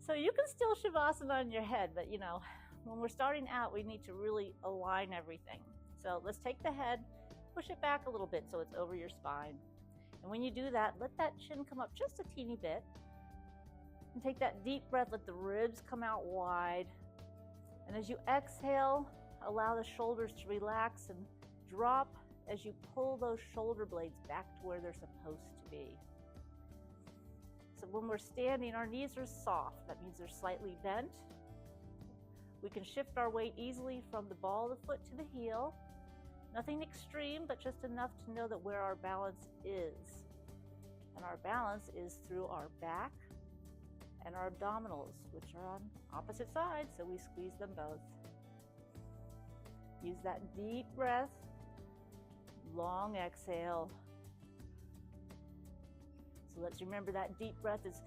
So you can still Shavasana on your head, but when we're starting out, we need to really align everything. So let's take the head, push it back a little bit so it's over your spine. And when you do that, let that chin come up just a teeny bit. And take that deep breath, let the ribs come out wide. And as you exhale, allow the shoulders to relax and drop as you pull those shoulder blades back to where they're supposed to be. So when we're standing, our knees are soft. That means they're slightly bent. We can shift our weight easily from the ball of the foot to the heel. Nothing extreme, but just enough to know that where our balance is. And our balance is through our back and our abdominals, which are on opposite sides, so we squeeze them both. Use that deep breath, long exhale. So let's remember that deep breath is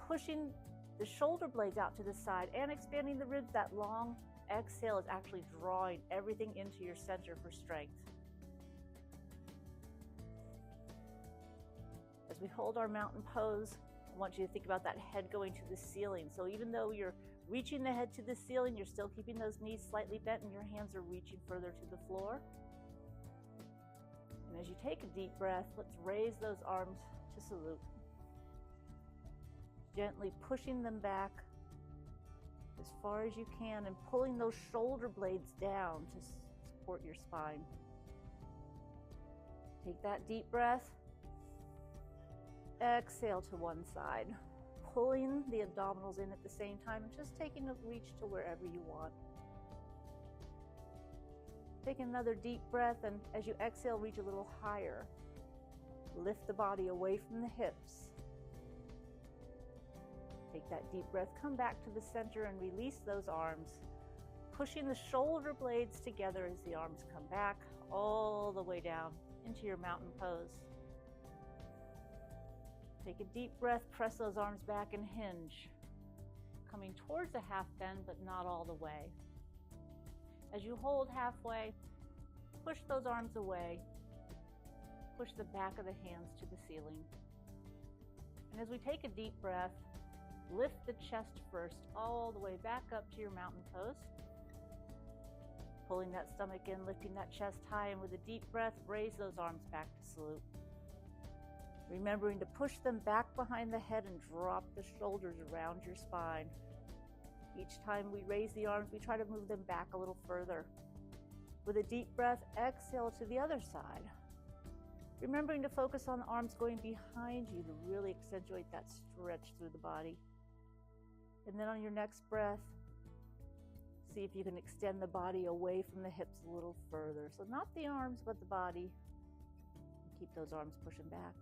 pushing the shoulder blades out to the side and expanding the ribs. That long exhale is actually drawing everything into your center for strength. As we hold our mountain pose, I want you to think about that head going to the ceiling. So even though you're reaching the head to the ceiling, you're still keeping those knees slightly bent and your hands are reaching further to the floor. And as you take a deep breath, let's raise those arms to salute. Gently pushing them back as far as you can and pulling those shoulder blades down to support your spine. Take that deep breath. Exhale to one side, pulling the abdominals in at the same time and just taking a reach to wherever you want. Take another deep breath, and as you exhale, reach a little higher. Lift the body away from the hips. Take that deep breath, come back to the center and release those arms, pushing the shoulder blades together as the arms come back all the way down into your mountain pose. Take a deep breath, press those arms back and hinge, coming towards a half bend, but not all the way. As you hold halfway, push those arms away, push the back of the hands to the ceiling. And as we take a deep breath, lift the chest first, all the way back up to your mountain pose. Pulling that stomach in, lifting that chest high, and with a deep breath, raise those arms back to salute. Remembering to push them back behind the head and drop the shoulders around your spine. Each time we raise the arms, we try to move them back a little further. With a deep breath, exhale to the other side. Remembering to focus on the arms going behind you to really accentuate that stretch through the body. And then on your next breath, see if you can extend the body away from the hips a little further. So not the arms, but the body. Keep those arms pushing back.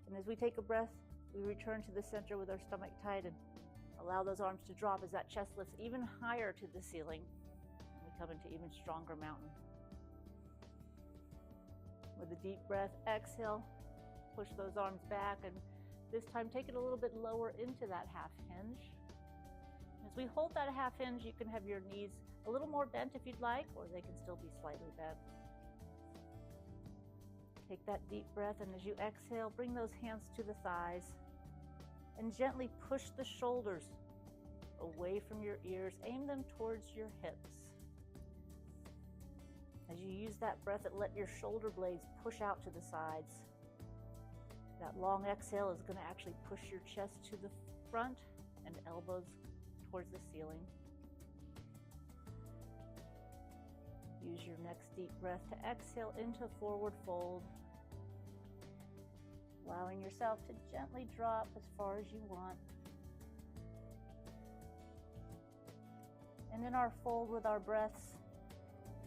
And as we take a breath, we return to the center with our stomach tight and allow those arms to drop as that chest lifts even higher to the ceiling. And we come into even stronger mountain. With a deep breath, exhale, push those arms back, and this time take it a little bit lower into that half hinge. As we hold that half hinge, you can have your knees a little more bent if you'd like, or they can still be slightly bent. Take that deep breath, and as you exhale, bring those hands to the thighs and gently push the shoulders away from your ears. Aim them towards your hips. As you use that breath, let your shoulder blades push out to the sides. That long exhale is going to actually push your chest to the front and elbows towards the ceiling. Use your next deep breath to exhale into forward fold, allowing yourself to gently drop as far as you want. And in our fold with our breaths,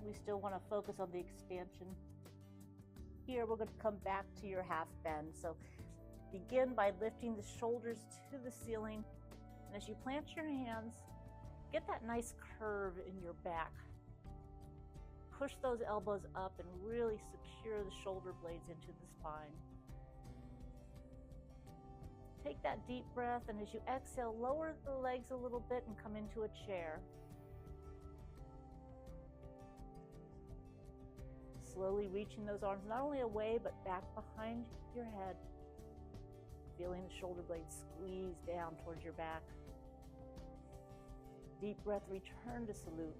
we still want to focus on the expansion. Here we're going to come back to your half bend. So begin by lifting the shoulders to the ceiling. And as you plant your hands, get that nice curve in your back. Push those elbows up and really secure the shoulder blades into the spine. Take that deep breath, and as you exhale, lower the legs a little bit and come into a chair. Slowly reaching those arms not only away, but back behind your head. Feeling the shoulder blades squeeze down towards your back. Deep breath, return to salute.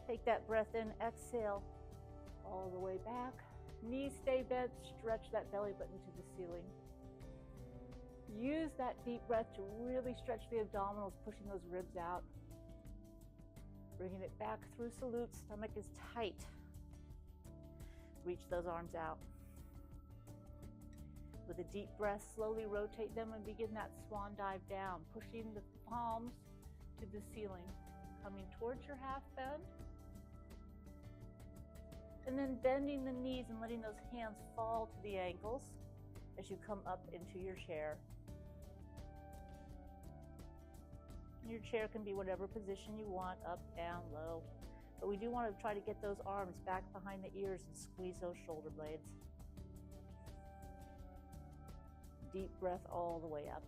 Take that breath in, exhale all the way back. Knees stay bent, stretch that belly button to the ceiling. Use that deep breath to really stretch the abdominals, pushing those ribs out. Bringing it back through salute, stomach is tight. Reach those arms out. With a deep breath, slowly rotate them and begin that swan dive down, pushing the palms to the ceiling, coming towards your half bend. And then bending the knees and letting those hands fall to the ankles as you come up into your chair. Your chair can be whatever position you want, up, down, low. But we do want to try to get those arms back behind the ears and squeeze those shoulder blades. Deep breath all the way up.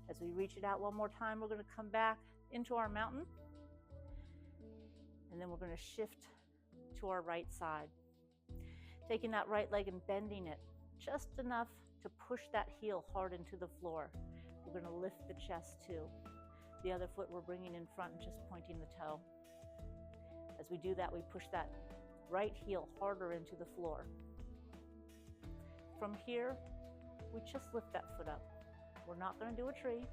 As we reach it out one more time, we're going to come back into our mountain. And then we're going to shift to our right side. Taking that right leg and bending it just enough to push that heel hard into the floor. We're going to lift the chest too. The other foot we're bringing in front and just pointing the toe. As we do that, we push that right heel harder into the floor. From here, we just lift that foot up. We're not going to do a tree.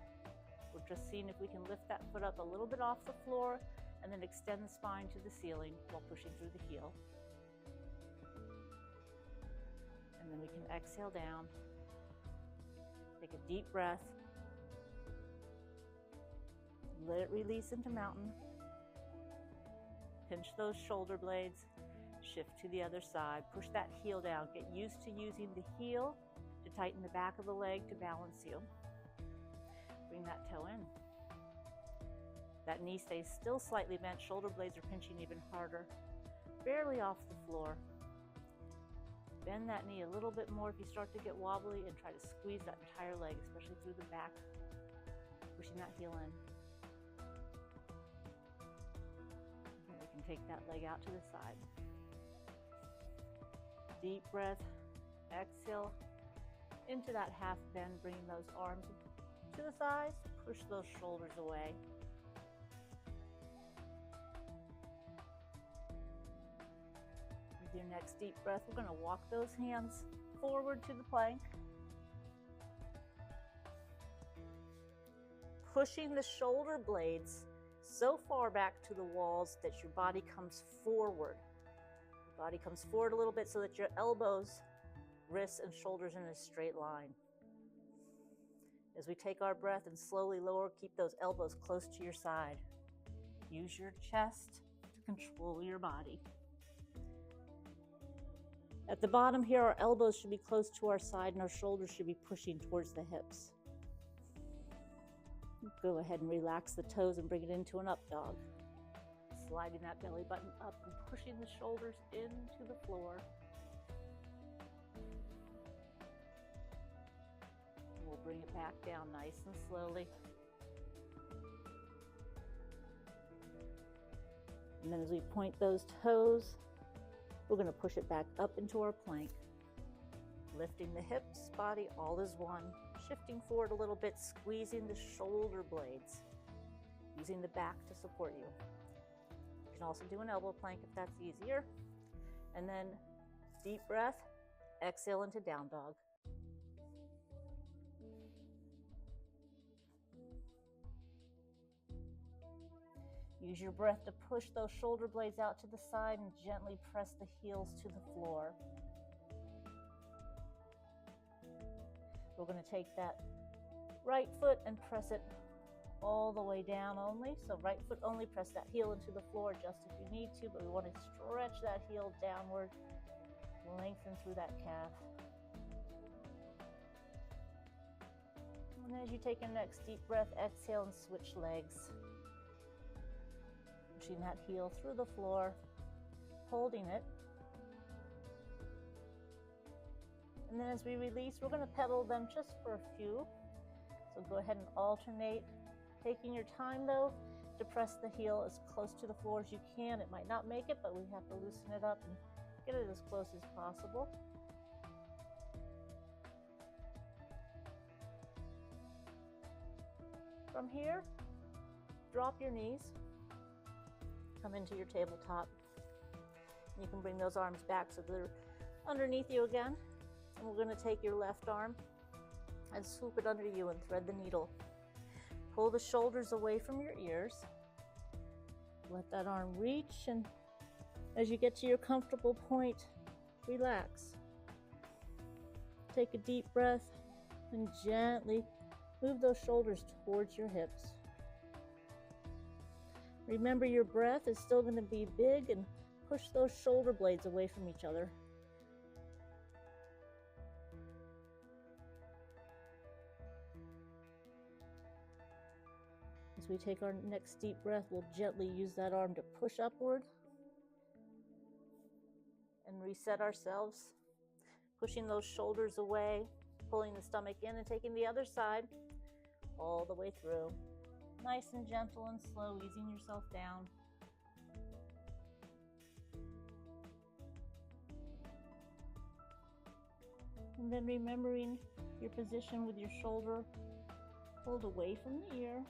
We're just seeing if we can lift that foot up a little bit off the floor and then extend the spine to the ceiling while pushing through the heel. And then we can exhale down. Take a deep breath. Let it release into mountain. Pinch those shoulder blades. Shift to the other side. Push that heel down. Get used to using the heel to tighten the back of the leg to balance you. Bring that toe in. That knee stays still slightly bent. Shoulder blades are pinching even harder. Barely off the floor. Bend that knee a little bit more if you start to get wobbly, and try to squeeze that entire leg, especially through the back. Pushing that heel in. And we can take that leg out to the side. Deep breath. Exhale into that half bend, bringing those arms to the thighs. Push those shoulders away. With your next deep breath, we're going to walk those hands forward to the plank. Pushing the shoulder blades so far back to the walls that your body comes forward. Your body comes forward a little bit so that your elbows, wrists, and shoulders in a straight line. As we take our breath and slowly lower, keep those elbows close to your side. Use your chest to control your body. At the bottom here, our elbows should be close to our side and our shoulders should be pushing towards the hips. Go ahead and relax the toes and bring it into an up dog. Sliding that belly button up and pushing the shoulders into the floor. We'll bring it back down nice and slowly. And then as we point those toes, we're going to push it back up into our plank. Lifting the hips, body, all is one. Shifting forward a little bit, squeezing the shoulder blades. Using the back to support you. You can also do an elbow plank if that's easier. And then deep breath, exhale into down dog. Use your breath to push those shoulder blades out to the side and gently press the heels to the floor. We're going to take that right foot and press it all the way down only. So right foot only, press that heel into the floor just if you need to, but we want to stretch that heel downward, lengthen through that calf. And as you take your next deep breath, exhale and switch legs. Pushing that heel through the floor, holding it. And then as we release, we're going to pedal them just for a few. So go ahead and alternate, taking your time though to press the heel as close to the floor as you can. It might not make it, but we have to loosen it up and get it as close as possible. From here, drop your knees, come into your tabletop. You can bring those arms back so they're underneath you again. And we're going to take your left arm and swoop it under you and thread the needle. Pull the shoulders away from your ears. Let that arm reach, and as you get to your comfortable point, relax. Take a deep breath and gently move those shoulders towards your hips. Remember, your breath is still going to be big, and push those shoulder blades away from each other. As we take our next deep breath, we'll gently use that arm to push upward and reset ourselves, pushing those shoulders away, pulling the stomach in, and taking the other side all the way through. Nice and gentle and slow, easing yourself down. And then remembering your position with your shoulder pulled away from the ear.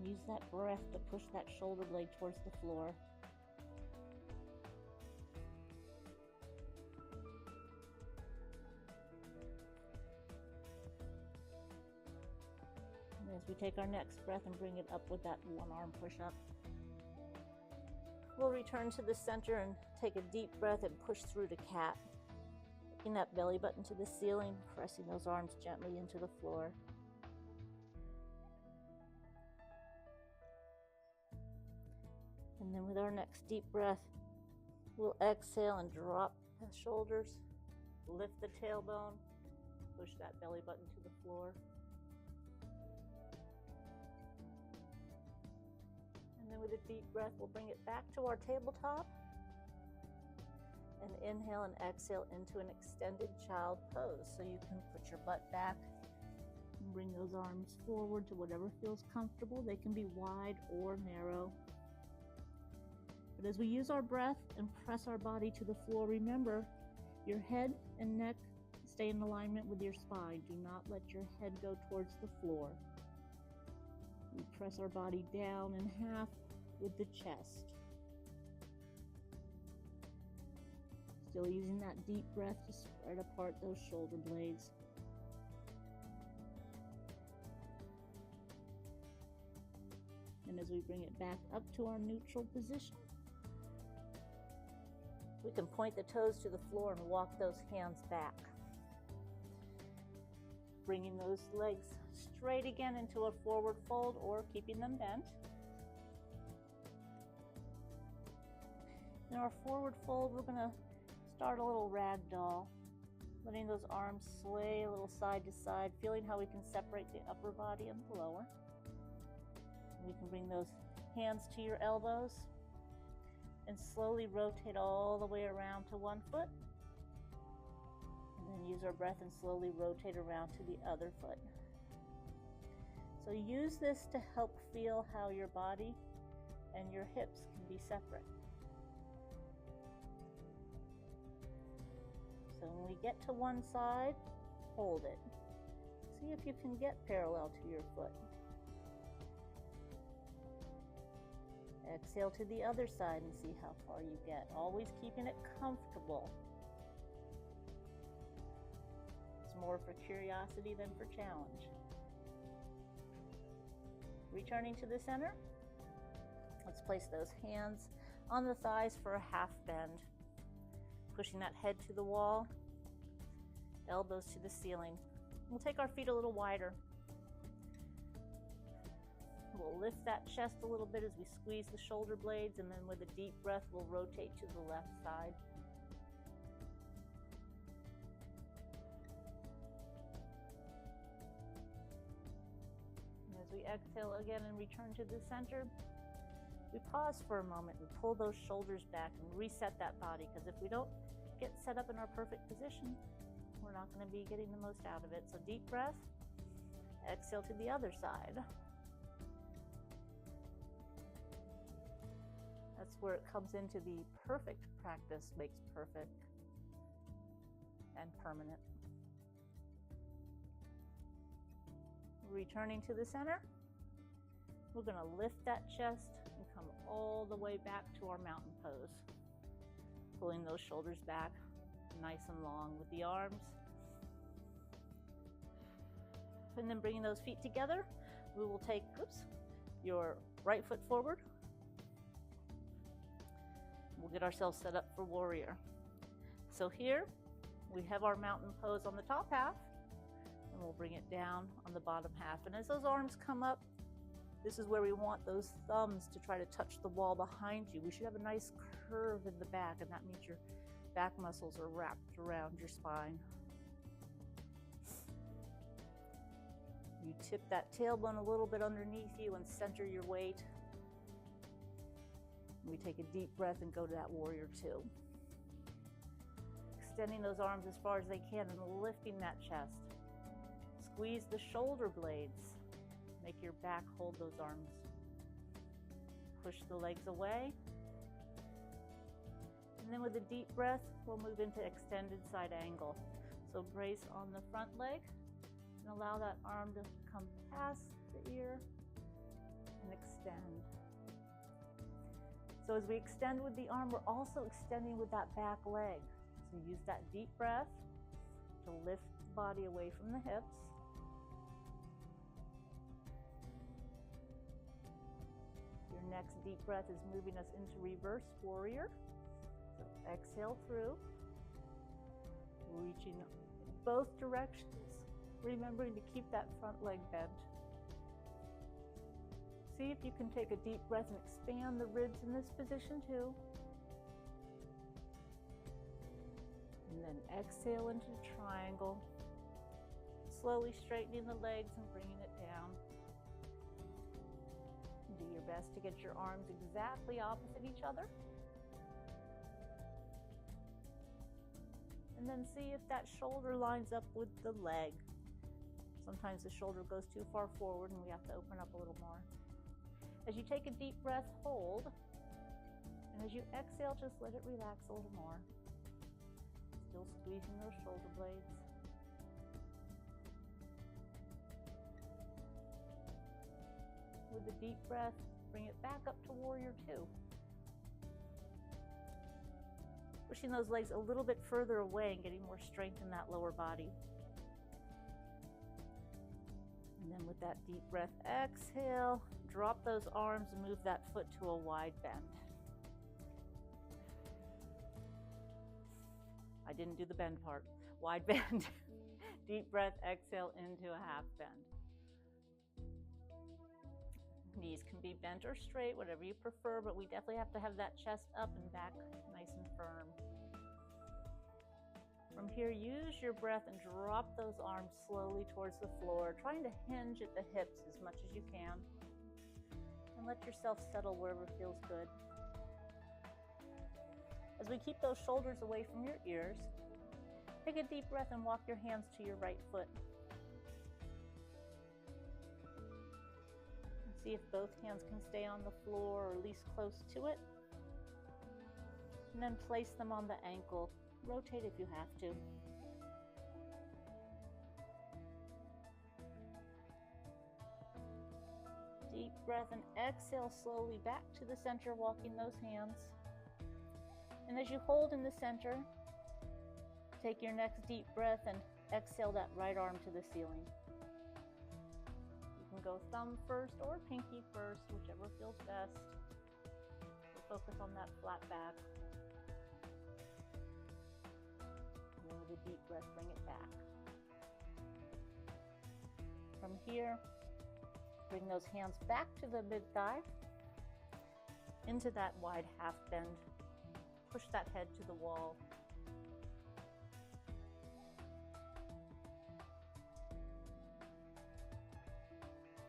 Use that breath to push that shoulder blade towards the floor. And as we take our next breath and bring it up with that one arm push up, we'll return to the center and take a deep breath and push through to cat. Taking that belly button to the ceiling, pressing those arms gently into the floor. And then with our next deep breath, we'll exhale and drop the shoulders, lift the tailbone, push that belly button to the floor. And then with a deep breath, we'll bring it back to our tabletop. And inhale and exhale into an extended child pose. So you can put your butt back and bring those arms forward to whatever feels comfortable. They can be wide or narrow. But as we use our breath and press our body to the floor, remember your head and neck stay in alignment with your spine. Do not let your head go towards the floor. We press our body down in half with the chest. Still using that deep breath to spread apart those shoulder blades. And as we bring it back up to our neutral position, we can point the toes to the floor and walk those hands back. Bringing those legs straight again into a forward fold or keeping them bent. In our forward fold, we're going to start a little ragdoll, letting those arms sway a little side to side, feeling how we can separate the upper body and the lower. We can bring those hands to your elbows and slowly rotate all the way around to one foot. And then use our breath and slowly rotate around to the other foot. So use this to help feel how your body and your hips can be separate. So when we get to one side, hold it. See if you can get parallel to your foot. Exhale to the other side and see how far you get, always keeping it comfortable. It's more for curiosity than for challenge. Returning to the center, let's place those hands on the thighs for a half bend. Pushing that head to the wall, elbows to the ceiling. We'll take our feet a little wider. We'll lift that chest a little bit as we squeeze the shoulder blades, and then with a deep breath, we'll rotate to the left side. And as we exhale again and return to the center, we pause for a moment and pull those shoulders back and reset that body, because if we don't get set up in our perfect position, we're not going to be getting the most out of it. So deep breath, exhale to the other side. That's where it comes into the perfect practice makes perfect and permanent. Returning to the center, we're going to lift that chest and come all the way back to our mountain pose. Pulling those shoulders back nice and long with the arms. And then bringing those feet together, we will take, your right foot forward. We'll get ourselves set up for warrior. So here, we have our mountain pose on the top half, and we'll bring it down on the bottom half. And as those arms come up, this is where we want those thumbs to try to touch the wall behind you. We should have a nice curve in the back, and that means your back muscles are wrapped around your spine. You tip that tailbone a little bit underneath you and center your weight. We take a deep breath and go to that warrior two. Extending those arms as far as they can and lifting that chest. Squeeze the shoulder blades. Make your back hold those arms. Push the legs away. And then with a deep breath, we'll move into extended side angle. So brace on the front leg and allow that arm to come past the ear and extend. So as we extend with the arm, we're also extending with that back leg. So use that deep breath to lift the body away from the hips. Your next deep breath is moving us into reverse warrior. So exhale through, reaching both directions, remembering to keep that front leg bent. See if you can take a deep breath and expand the ribs in this position too. And then exhale into the triangle, slowly straightening the legs and bringing it down. Do your best to get your arms exactly opposite each other. And then see if that shoulder lines up with the leg. Sometimes the shoulder goes too far forward and we have to open up a little more. As you take a deep breath, hold. And as you exhale, just let it relax a little more. Still squeezing those shoulder blades. With a deep breath, bring it back up to warrior two. Pushing those legs a little bit further away and getting more strength in that lower body. And then with that deep breath, exhale, drop those arms and move that foot to a wide bend. I didn't do the bend part. Wide bend. Deep breath, exhale into a half bend. Knees can be bent or straight, whatever you prefer, but we definitely have to have that chest up and back nice and firm. From here, use your breath and drop those arms slowly towards the floor, trying to hinge at the hips as much as you can. And let yourself settle wherever feels good. As we keep those shoulders away from your ears, take a deep breath and walk your hands to your right foot. See if both hands can stay on the floor or at least close to it. And then place them on the ankle. Rotate if you have to. Deep breath and exhale slowly back to the center, walking those hands. And as you hold in the center, take your next deep breath and exhale that right arm to the ceiling. You can go thumb first or pinky first, whichever feels best. Focus on that flat back. And then with a deep breath, bring it back. From here, bring those hands back to the mid-thigh, into that wide half bend. Push that head to the wall.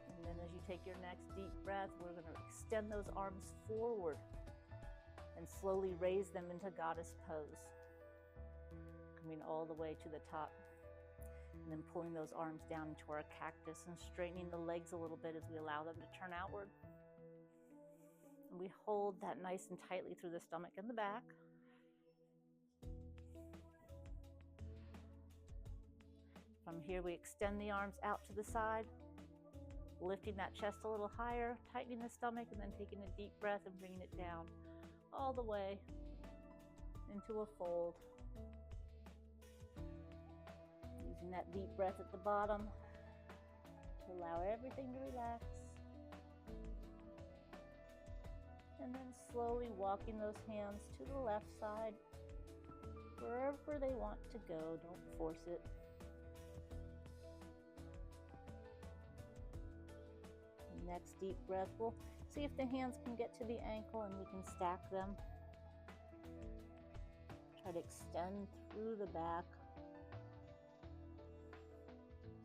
And then as you take your next deep breath, we're going to extend those arms forward and slowly raise them into goddess pose. Coming all the way to the top. And then pulling those arms down into our cactus and straightening the legs a little bit as we allow them to turn outward. And we hold that nice and tightly through the stomach and the back. From here, we extend the arms out to the side Lifting that chest a little higher, tightening the stomach, and then taking a deep breath and bringing it down all the way into a fold. Using that deep breath at the bottom to allow everything to relax. And then slowly walking those hands to the left side, wherever they want to go. Don't force it. Next deep breath, we'll see if the hands can get to the ankle and we can stack them. Try to extend through the back.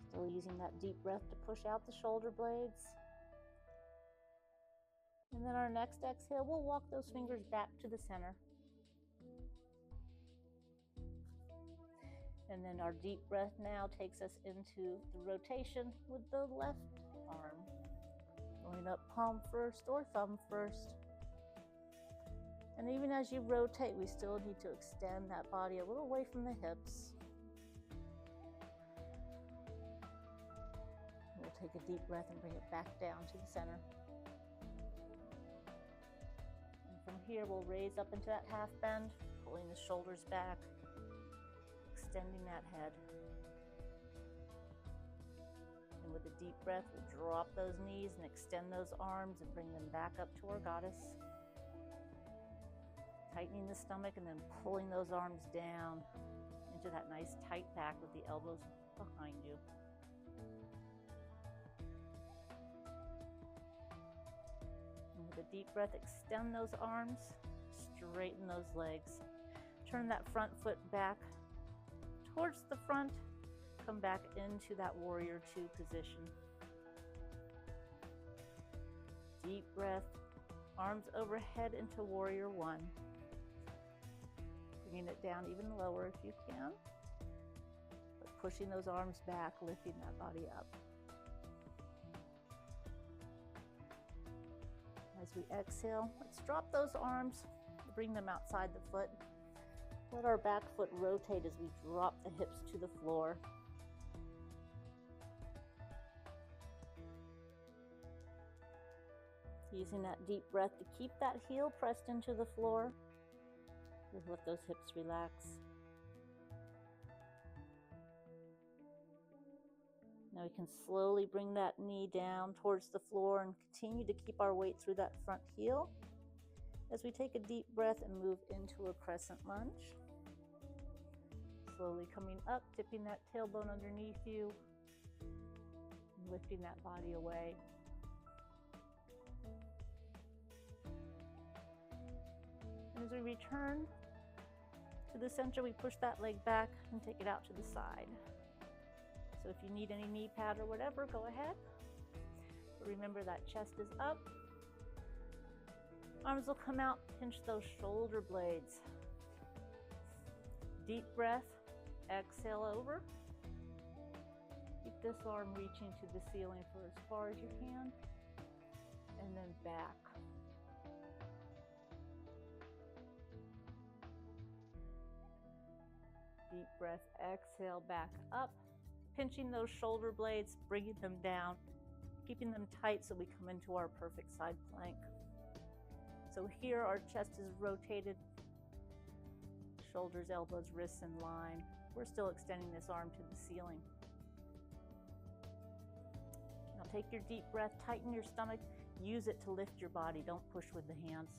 Still using that deep breath to push out the shoulder blades. And then our next exhale, we'll walk those fingers back to the center. And then our deep breath now takes us into the rotation with the left arm. Going up palm first or thumb first. And even as you rotate, we still need to extend that body a little away from the hips. We'll take a deep breath and bring it back down to the center. And from here, we'll raise up into that half bend, pulling the shoulders back, extending that head. And with a deep breath, we'll drop those knees and extend those arms and bring them back up to our goddess. Tightening the stomach and then pulling those arms down into that nice tight back with the elbows behind you. And with a deep breath, extend those arms, straighten those legs. Turn that front foot back towards the front. Come back into that warrior two position. Deep breath, arms overhead into warrior one. Bringing it down even lower if you can. But pushing those arms back, lifting that body up. As we exhale, let's drop those arms, bring them outside the foot. Let our back foot rotate as we drop the hips to the floor. Using that deep breath to keep that heel pressed into the floor. Let those hips relax. Now we can slowly bring that knee down towards the floor and continue to keep our weight through that front heel as we take a deep breath and move into a crescent lunge. Slowly coming up, tipping that tailbone underneath you, and lifting that body away. And as we return to the center, we push that leg back and take it out to the side. So if you need any knee pad or whatever, go ahead. But remember that chest is up. Arms will come out, pinch those shoulder blades. Deep breath, exhale over. Keep this arm reaching to the ceiling for as far as you can, and then back. Deep breath, exhale, back up. Pinching those shoulder blades, bringing them down, keeping them tight so we come into our perfect side plank. So here our chest is rotated, shoulders, elbows, wrists in line. We're still extending this arm to the ceiling. Now take your deep breath, tighten your stomach, use it to lift your body. Don't push with the hands.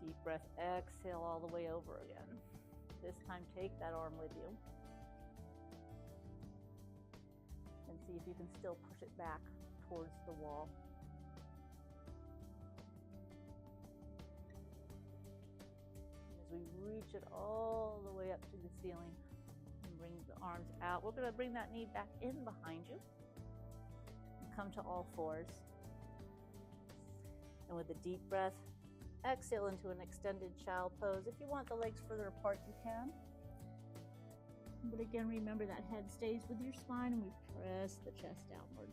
Deep breath, exhale all the way over again. This time take that arm with you. And see if you can still push it back towards the wall. As we reach it all the way up to the ceiling and bring the arms out, we're going to bring that knee back in behind you and come to all fours. And with a deep breath, exhale into an extended child pose. If you want the legs further apart, you can. But again, remember that head stays with your spine and we press the chest outward.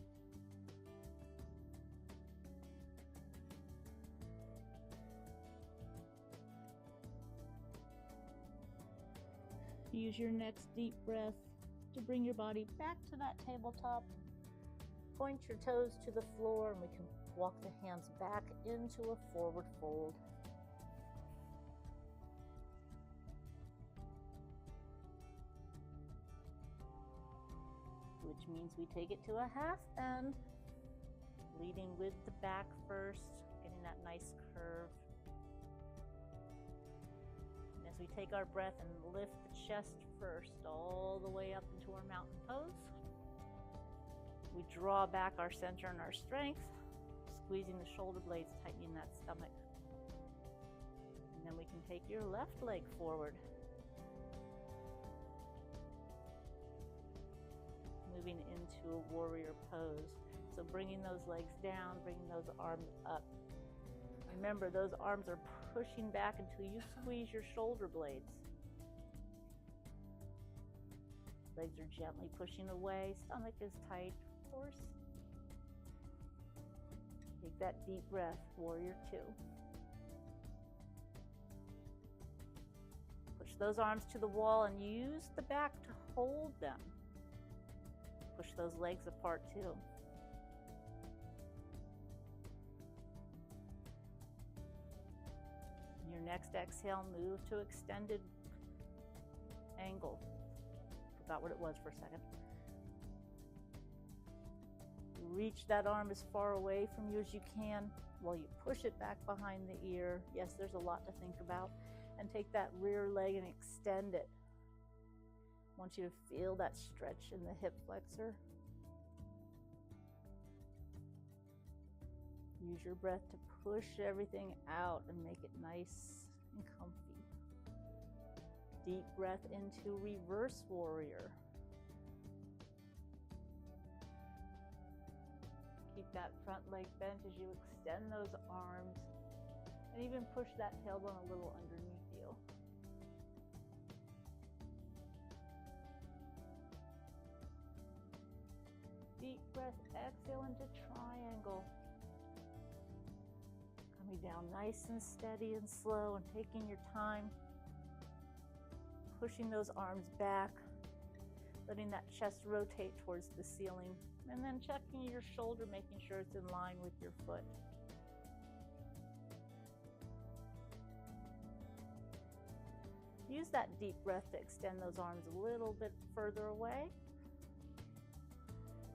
Use your next deep breath to bring your body back to that tabletop Point your toes to the floor and we can walk the hands back into a forward fold. Which means we take it to a half bend, leading with the back first, getting that nice curve. And as we take our breath and lift the chest first, all the way up into our mountain pose, we draw back our center and our strength, squeezing the shoulder blades, tightening that stomach. And then we can take your left leg forward, moving into a warrior pose. So bringing those legs down, bringing those arms up. Remember, those arms are pushing back until you squeeze your shoulder blades. Legs are gently pushing away, stomach is tight, of course. Take that deep breath, warrior two. Push those arms to the wall and use the back to hold them. Push those legs apart too. In your next exhale, move to extended angle. Forgot what it was for a second. Reach that arm as far away from you as you can while you push it back behind the ear. Yes, there's a lot to think about. And take that rear leg and extend it. I want you to feel that stretch in the hip flexor. Use your breath to push everything out and make it nice and comfy. Deep breath into reverse warrior. Keep that front leg bent as you extend those arms and even push that tailbone a little underneath you. Deep breath, exhale into triangle. Coming down nice and steady and slow and taking your time. Pushing those arms back, letting that chest rotate towards the ceiling, and then checking your shoulder, making sure it's in line with your foot. Use that deep breath to extend those arms a little bit further away.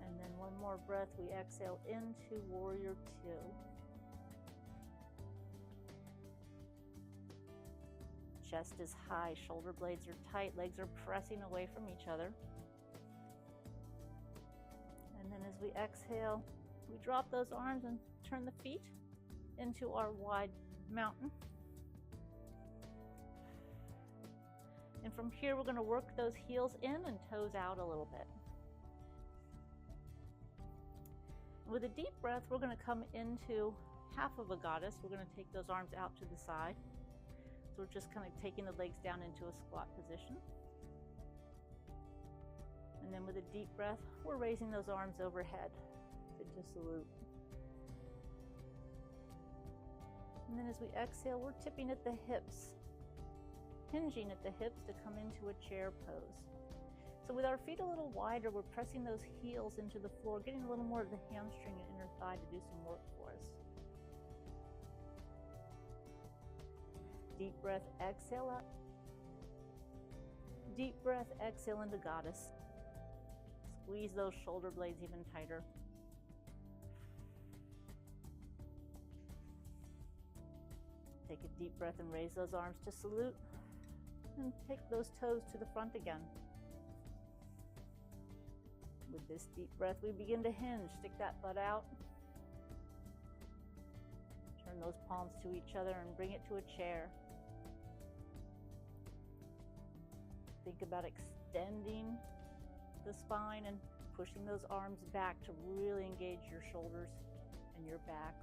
And then one more breath, we exhale into warrior two. Chest is high, shoulder blades are tight, legs are pressing away from each other. And then as we exhale, we drop those arms and turn the feet into our wide mountain. And from here, we're going to work those heels in and toes out a little bit. With a deep breath, we're going to come into half of a goddess. We're going to take those arms out to the side. So we're just kind of taking the legs down into a squat position. And then with a deep breath, we're raising those arms overhead to salute. And then as we exhale, we're tipping at the hips, hinging at the hips to come into a chair pose. So with our feet a little wider, we're pressing those heels into the floor, getting a little more of the hamstring and inner thigh to do some work for us. Deep breath, exhale up. Deep breath, exhale into goddess. Squeeze those shoulder blades even tighter. Take a deep breath and raise those arms to salute. And take those toes to the front again. With this deep breath, we begin to hinge. Stick that butt out. Turn those palms to each other and bring it to a chair. Think about extending the spine and pushing those arms back to really engage your shoulders and your back.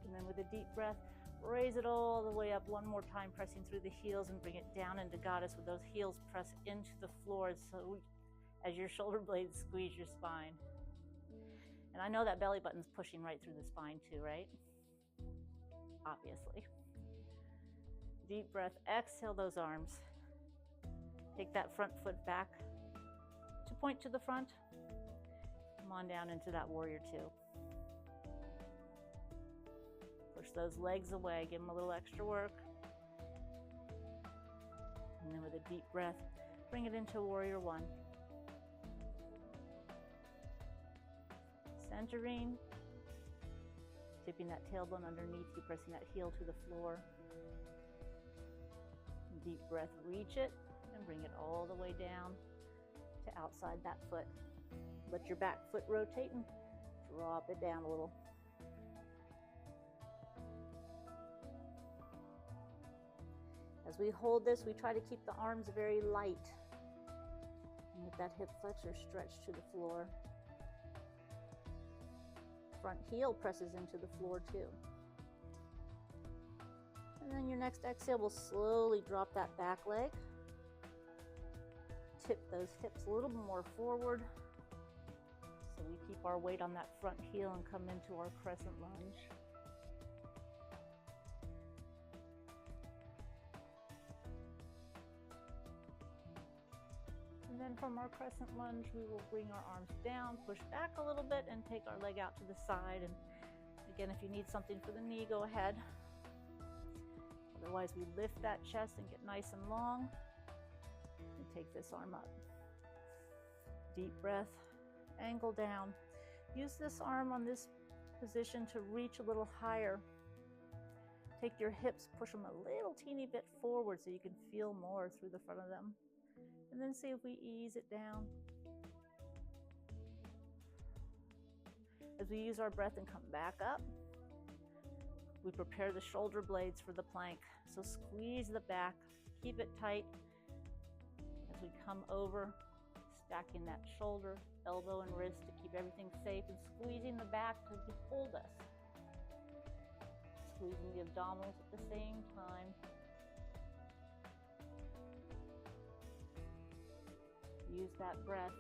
And then with a deep breath, raise it all the way up one more time, pressing through the heels and bring it down into goddess with those heels press into the floor so as your shoulder blades squeeze your spine. And I know that belly button's pushing right through the spine too, right? Obviously. Deep breath, exhale those arms. Take that front foot back, point to the front. Come on down into that warrior two. Push those legs away, give them a little extra work. And then with a deep breath, bring it into warrior one. Centering, tipping that tailbone underneath you, pressing that heel to the floor. Deep breath, reach it and bring it all the way down to outside that foot. Let your back foot rotate and drop it down a little. As we hold this, we try to keep the arms very light. And get that hip flexor stretched to the floor. Front heel presses into the floor too. And then your next exhale will slowly drop that back leg. Tip those hips a little more forward. So we keep our weight on that front heel and come into our crescent lunge. And then from our crescent lunge, we will bring our arms down, push back a little bit, and take our leg out to the side. And again, if you need something for the knee, go ahead. Otherwise, we lift that chest and get nice and long. And take this arm up. Deep breath, angle down. Use this arm on this position to reach a little higher. Take your hips, push them a little teeny bit forward so you can feel more through the front of them. And then see if we ease it down. As we use our breath and come back up, we prepare the shoulder blades for the plank. So squeeze the back, keep it tight. As we come over, stacking that shoulder, elbow, and wrist to keep everything safe, and squeezing the back to hold us. Squeezing the abdominals at the same time. Use that breath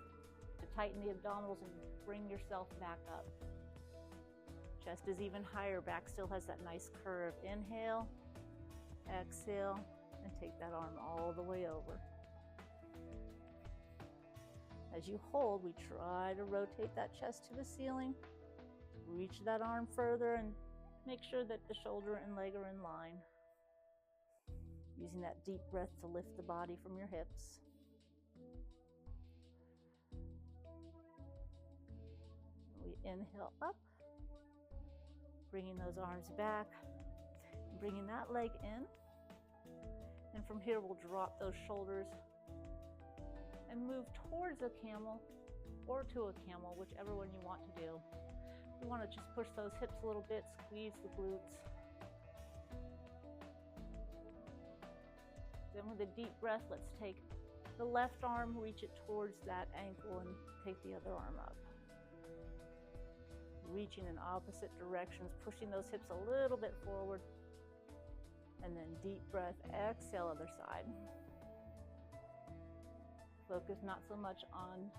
to tighten the abdominals and bring yourself back up. Chest is even higher, back still has that nice curve. Inhale, exhale, and take that arm all the way over. As you hold, we try to rotate that chest to the ceiling. Reach that arm further and make sure that the shoulder and leg are in line. Using that deep breath to lift the body from your hips. We inhale up, bringing those arms back, bringing that leg in. And from here, we'll drop those shoulders and move towards a camel or to a camel, whichever one you want to do. You want to just push those hips a little bit, squeeze the glutes. Then with a deep breath, let's take the left arm, reach it towards that ankle, and take the other arm up. Reaching in opposite directions, pushing those hips a little bit forward. And then deep breath, exhale, other side. Focus not so much on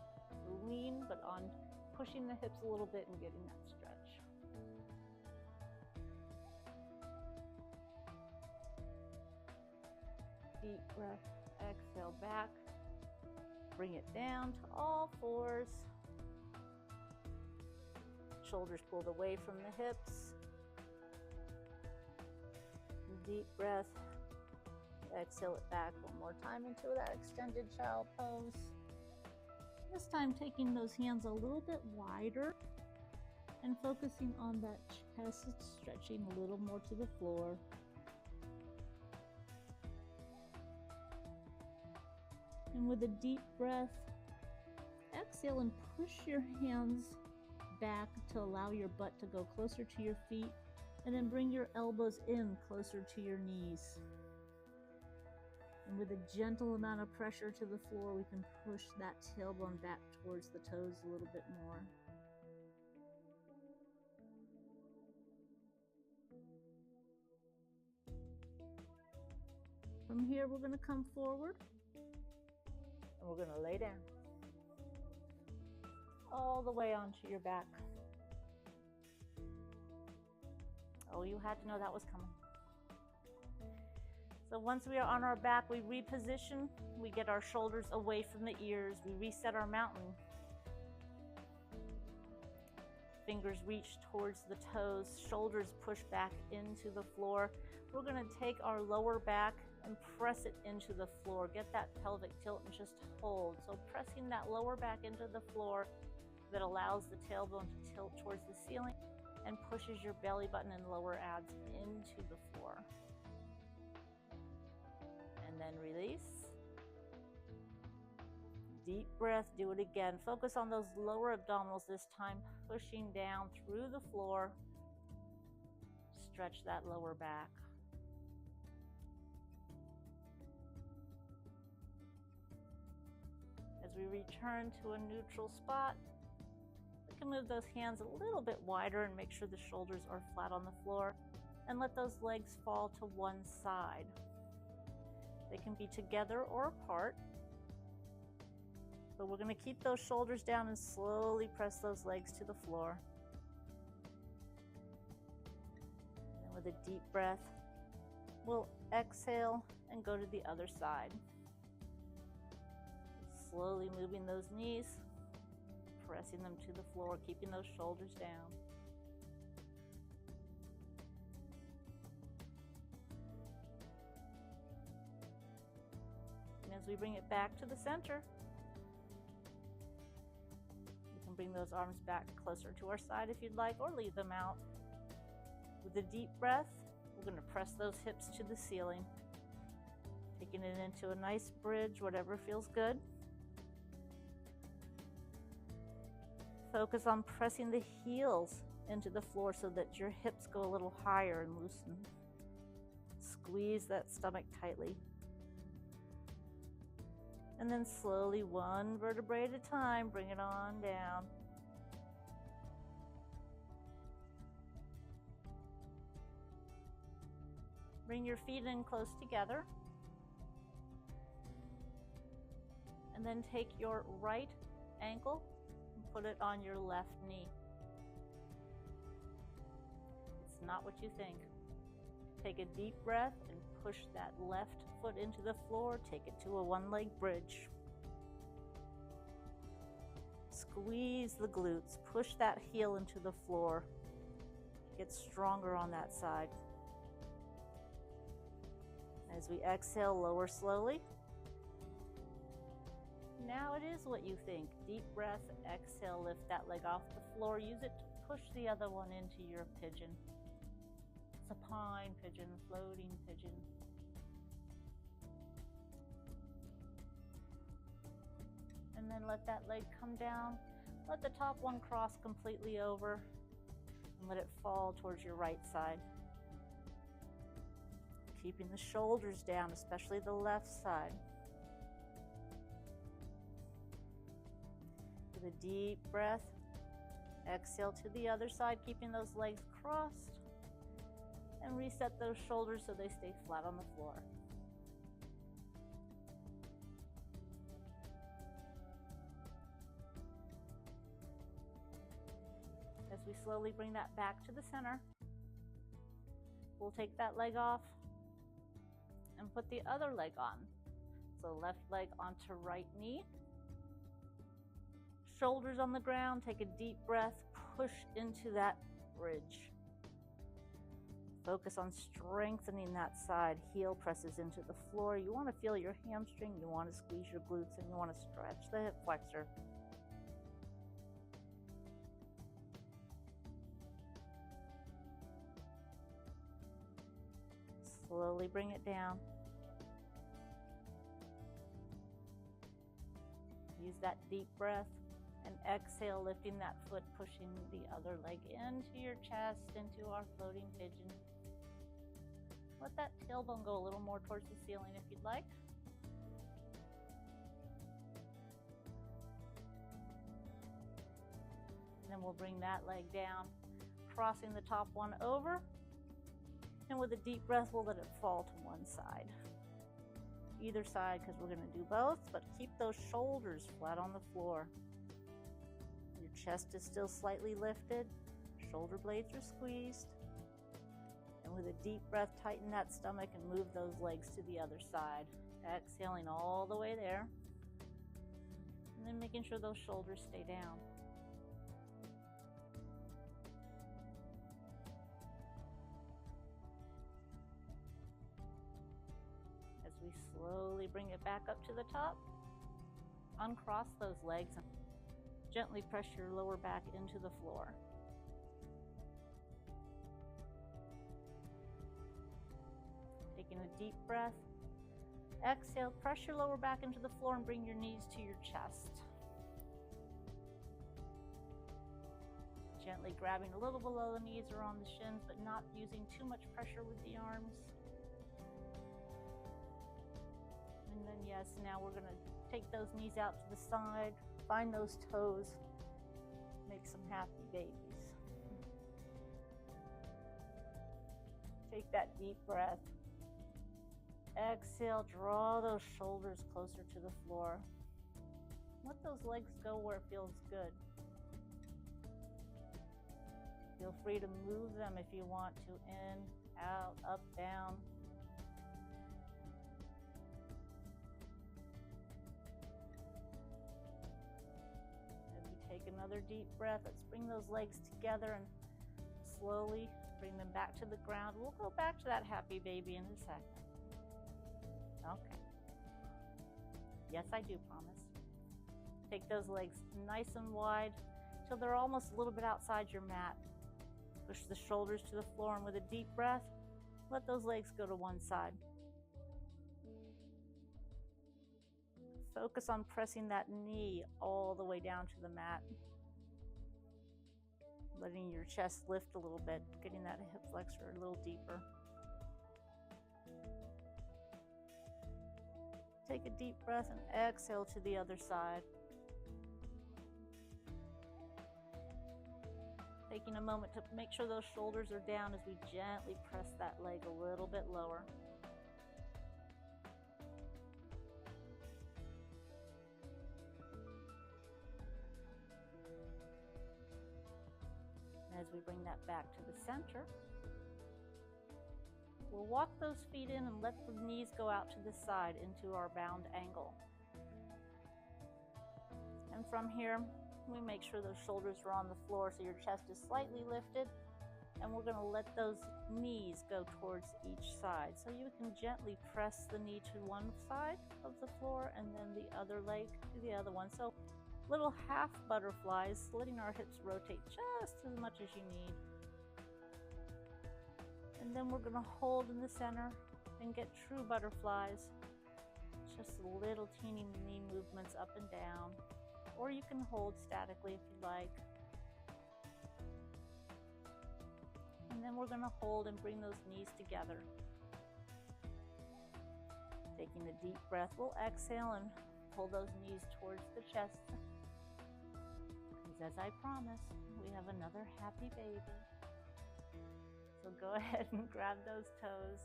the lean, but on pushing the hips a little bit and getting that stretch. Deep breath, exhale back. Bring it down to all fours. Shoulders pulled away from the hips. Deep breath. Exhale it back one more time into that extended child pose. This time taking those hands a little bit wider and focusing on that chest stretching a little more to the floor. And with a deep breath, exhale and push your hands back to allow your butt to go closer to your feet, and then bring your elbows in closer to your knees. And with a gentle amount of pressure to the floor, we can push that tailbone back towards the toes a little bit more. From here, we're going to come forward and we're going to lay down all the way onto your back. Oh, you had to know that was coming. So once we are on our back, we reposition, we get our shoulders away from the ears, we reset our mountain. Fingers reach towards the toes, shoulders push back into the floor. We're going to take our lower back and press it into the floor. Get that pelvic tilt and just hold. So pressing that lower back into the floor that allows the tailbone to tilt towards the ceiling and pushes your belly button and lower abs into the floor. And then release. Deep breath, do it again. Focus on those lower abdominals this time, pushing down through the floor. Stretch that lower back. As we return to a neutral spot, we can move those hands a little bit wider and make sure the shoulders are flat on the floor, and let those legs fall to one side. They can be together or apart, but we're going to keep those shoulders down and slowly press those legs to the floor. And with a deep breath, we'll exhale and go to the other side. Slowly moving those knees, pressing them to the floor, keeping those shoulders down. And as we bring it back to the center, you can bring those arms back closer to our side if you'd like, or leave them out. With a deep breath, we're going to press those hips to the ceiling, taking it into a nice bridge, whatever feels good. Focus on pressing the heels into the floor so that your hips go a little higher and loosen. Squeeze that stomach tightly. And then slowly, one vertebrae at a time, bring it on down. Bring your feet in close together. And then take your right ankle, put it on your left knee. It's not what you think. Take a deep breath and push that left foot into the floor. Take it to a one-leg bridge. Squeeze the glutes. Push that heel into the floor. Get stronger on that side. As we exhale, lower slowly. Now it is what you think. Deep breath, exhale, lift that leg off the floor. Use it to push the other one into your pigeon. Supine pigeon, floating pigeon. And then let that leg come down. Let the top one cross completely over and let it fall towards your right side. Keeping the shoulders down, especially the left side. With a deep breath, exhale to the other side, keeping those legs crossed, and reset those shoulders so they stay flat on the floor. As we slowly bring that back to the center, we'll take that leg off and put the other leg on. So left leg onto right knee. Shoulders on the ground, take a deep breath, push into that bridge. Focus on strengthening that side. Heel presses into the floor. You want to feel your hamstring, you want to squeeze your glutes, and you want to stretch the hip flexor. Slowly bring it down. Use that deep breath. And exhale, lifting that foot, pushing the other leg into your chest, into our floating pigeon. Let that tailbone go a little more towards the ceiling if you'd like. And then we'll bring that leg down, crossing the top one over. And with a deep breath, we'll let it fall to one side. Either side, because we're going to do both, but keep those shoulders flat on the floor. Chest is still slightly lifted, shoulder blades are squeezed, and with a deep breath, tighten that stomach and move those legs to the other side. Exhaling all the way there. And then making sure those shoulders stay down. As we slowly bring it back up to the top, uncross those legs and gently press your lower back into the floor. Taking a deep breath. Exhale, press your lower back into the floor and bring your knees to your chest. Gently grabbing a little below the knees or on the shins, but not using too much pressure with the arms. And then yes, now we're going to take those knees out to the side, find those toes, make some happy babies. Take that deep breath. Exhale, draw those shoulders closer to the floor. Let those legs go where it feels good. Feel free to move them if you want to, in, out, up, down. As we take another deep breath, let's bring those legs together and slowly bring them back to the ground. We'll go back to that happy baby in a second. Okay. Yes, I do promise. Take those legs nice and wide till they're almost a little bit outside your mat. Push the shoulders to the floor, and with a deep breath, let those legs go to one side. Focus on pressing that knee all the way down to the mat. Letting your chest lift a little bit, getting that hip flexor a little deeper. Take a deep breath and exhale to the other side. Taking a moment to make sure those shoulders are down as we gently press that leg a little bit lower. As we bring that back to the center, we'll walk those feet in and let the knees go out to the side into our bound angle. And from here, we make sure those shoulders are on the floor so your chest is slightly lifted, and we're going to let those knees go towards each side. So you can gently press the knee to one side of the floor and then the other leg to the other one. So little half butterflies, letting our hips rotate just as much as you need. And then we're going to hold in the center and get true butterflies. Just little teeny knee movements up and down. Or you can hold statically if you like. And then we're going to hold and bring those knees together. Taking a deep breath, we'll exhale and pull those knees towards the chest. Because as I promised, we have another happy baby. So go ahead and grab those toes.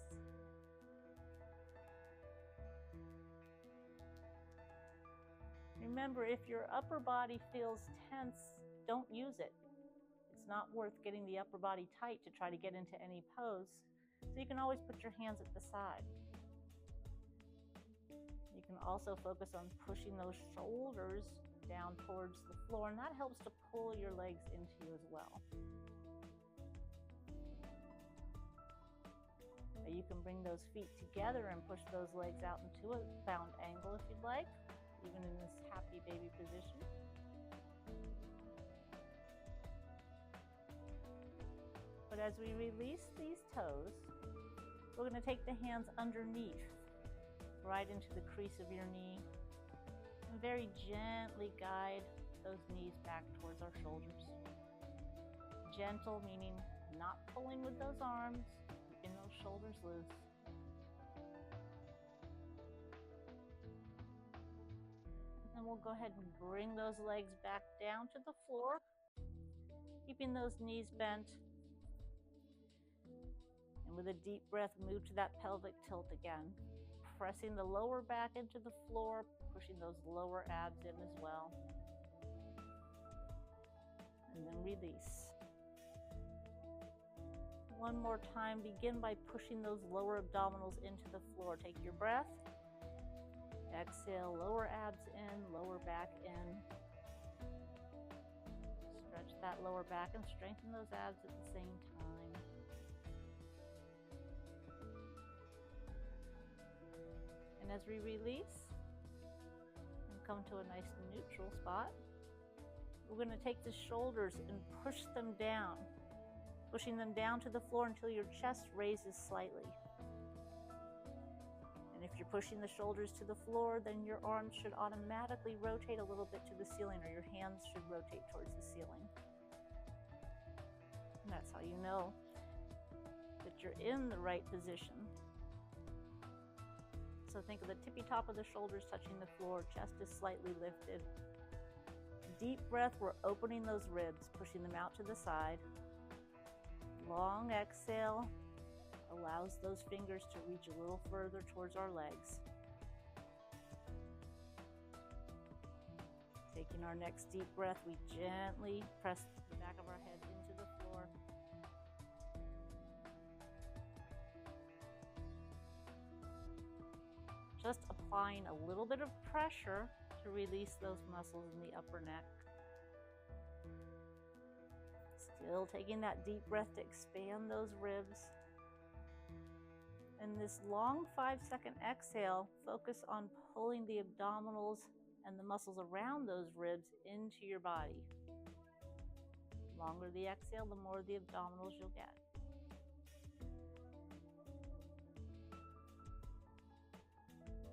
Remember, if your upper body feels tense, don't use it. It's not worth getting the upper body tight to try to get into any pose. So you can always put your hands at the side. You can also focus on pushing those shoulders down towards the floor, and that helps to pull your legs into you as well. You can bring those feet together and push those legs out into a bound angle if you'd like, even in this happy baby position. But as we release these toes, we're going to take the hands underneath, right into the crease of your knee, and very gently guide those knees back towards our shoulders. Gentle, meaning not pulling with those arms, keeping those shoulders loose. And then we'll go ahead and bring those legs back down to the floor, keeping those knees bent. And with a deep breath, move to that pelvic tilt again, pressing the lower back into the floor, pushing those lower abs in as well. And then release. One more time, begin by pushing those lower abdominals into the floor. Take your breath. Exhale, lower abs in, lower back in. Stretch that lower back and strengthen those abs at the same time. And as we release and come to a nice neutral spot, we're going to take the shoulders and push them down, pushing them down to the floor until your chest raises slightly. And if you're pushing the shoulders to the floor, then your arms should automatically rotate a little bit to the ceiling, or your hands should rotate towards the ceiling. And that's how you know that you're in the right position. So think of the tippy top of the shoulders touching the floor, chest is slightly lifted. Deep breath, we're opening those ribs, pushing them out to the side. Long exhale allows those fingers to reach a little further towards our legs. Taking our next deep breath, we gently press the back of our head into the floor. Just applying a little bit of pressure to release those muscles in the upper neck. Still taking that deep breath to expand those ribs. And this long 5-second exhale, focus on pulling the abdominals and the muscles around those ribs into your body. The longer the exhale, the more the abdominals you'll get.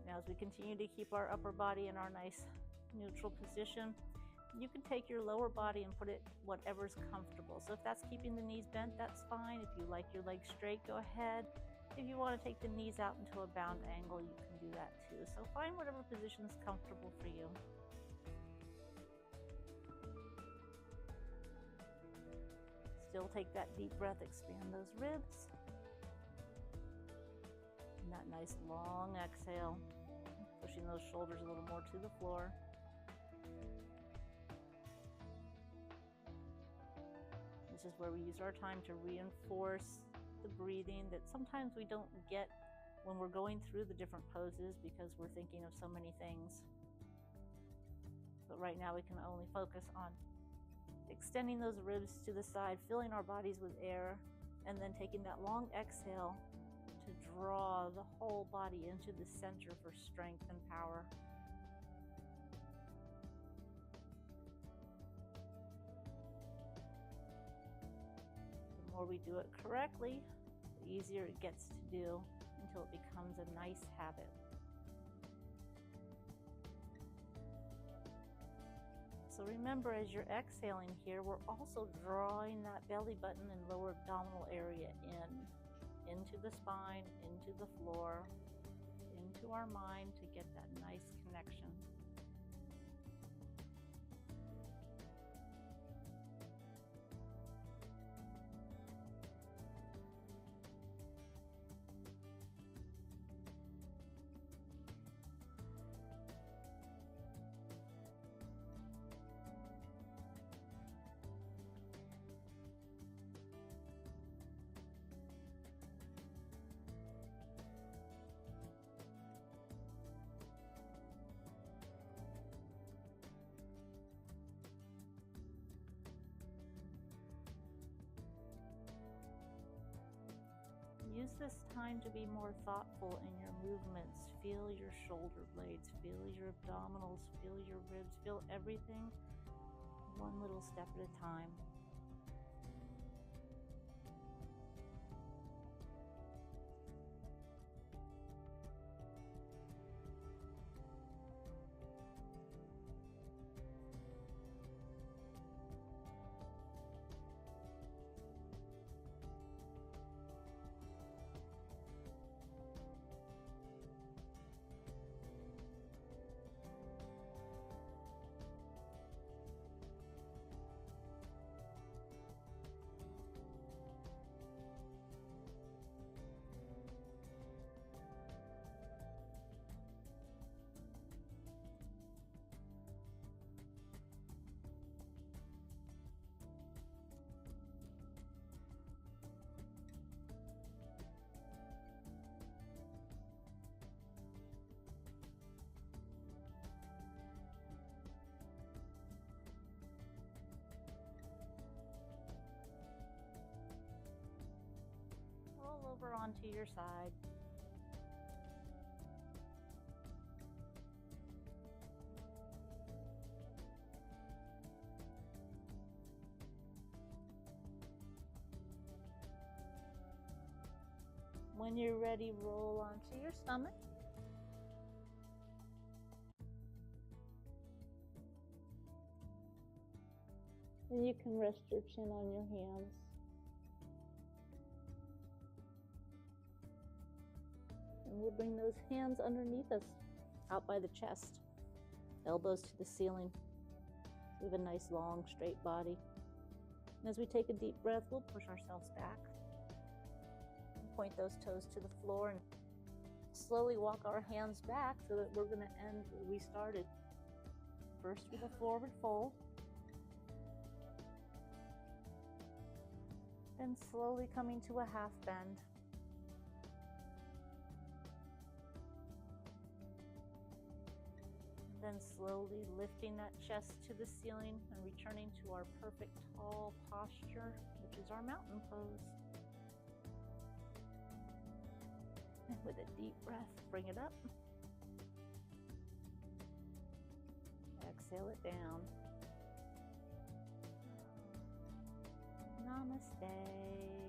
Now, as we continue to keep our upper body in our nice neutral position, you can take your lower body and put it whatever's comfortable. So if that's keeping the knees bent, that's fine. If you like your legs straight, go ahead. If you want to take the knees out into a bound angle, you can do that too. So find whatever position is comfortable for you. Still take that deep breath, expand those ribs. And that nice long exhale, pushing those shoulders a little more to the floor. This is where we use our time to reinforce the breathing that sometimes we don't get when we're going through the different poses because we're thinking of so many things. But right now we can only focus on extending those ribs to the side, filling our bodies with air, and then taking that long exhale to draw the whole body into the center for strength and power. The more we do it correctly, the easier it gets to do until it becomes a nice habit. So remember, as you're exhaling here, we're also drawing that belly button and lower abdominal area into the spine, into the floor, into our mind to get that nice connection. Use this time to be more thoughtful in your movements. Feel your shoulder blades, feel your abdominals, feel your ribs, feel everything one little step at a time. onto your side. When you're ready, roll onto your stomach. And you can rest your chin on your hands. And we'll bring those hands underneath us, out by the chest, elbows to the ceiling. We have a nice, long, straight body. And as we take a deep breath, we'll push ourselves back. Point those toes to the floor and slowly walk our hands back so that we're going to end where we started. First with a forward fold. Then slowly coming to a half bend. Then slowly lifting that chest to the ceiling and returning to our perfect tall posture, which is our mountain pose. And with a deep breath, bring it up. Exhale it down. Namaste.